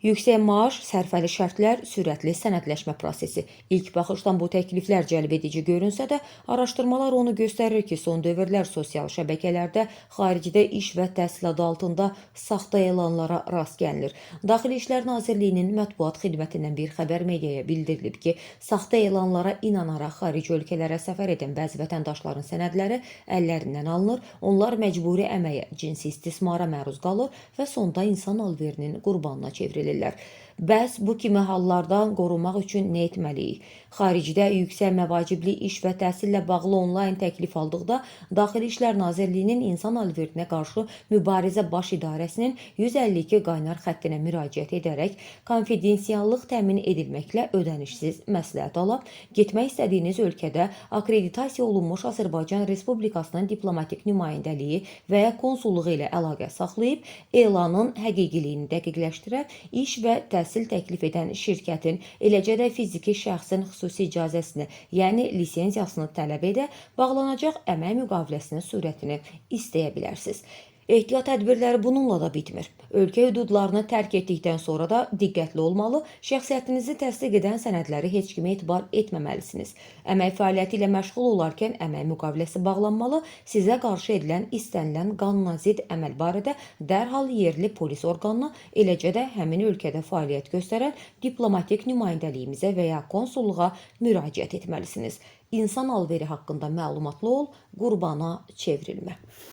Yüksək maaş, sərfəli şərtlər, sürətli sənədləşmə prosesi. İlk baxışdan bu təkliflər cəlbedici görünsə də, araşdırmalar onu göstərir ki, son dövrlər sosial şəbəkələrdə xaricdə iş və təhsil adı altında saxta elanlara rast gəlinir. Daxili İşlər Nazirliyinin mətbuat xidmətindən bir xəbər mediaya bildirilib ki, saxta elanlara inanaraq xarici ölkələrə səfər edən bəzi vətəndaşların sənədləri əllərindən alınır, onlar məcburi əməyə, cinsi istismara məruz qalır və sonda insan alverinin qurbanına çevrilir. Bəs bu kimi hallardan qorunmaq üçün nə etməliyik? Xaricdə yüksək məvacibli iş və təhsillə bağlı onlayn təklif aldıqda Daxili İşlər Nazirliyinin İnsan Alverinə qarşı Mübarizə Baş İdarəsinin 152 qaynar xəttinə müraciət edərək konfidensiallıq təmin edilməklə ödənişsiz məsləhət ala, getmək istədiyiniz ölkədə akreditasiya olunmuş Azərbaycan Respublikasının diplomatik nümayəndəliyi və ya konsulluğu ilə əlaqə saxlayıb, elanın həqiqiliyini dəqiqləşdirə, iş və təhsil təklif edən şirkətin, eləcə də fiziki şəxsin xüsusi icazəsini, yəni lisensiyasını tələb edə, bağlanacaq əmək müqaviləsinin surətini istəyə bilərsiniz. Ehtiyat tədbirləri bununla da bitmir. Ölkə hüdudlarını tərk etdikdən sonra da diqqətli olmalı, şəxsiyyətinizi təsdiq edən sənədləri heç kimə etibar etməməlisiniz. Əmək fəaliyyəti ilə məşğul olarkən əmək müqaviləsi bağlanmalı, sizə qarşı edilən istənilən qanunazidd əməl barədə dərhal yerli polis orqanına, eləcə də həmin ölkədə fəaliyyət göstərən diplomatik nümayəndəliyimizə və ya konsulluğa müraciət etməlisiniz. İnsan alveri haqqında məlumatlı ol, qurbana çevrilmə.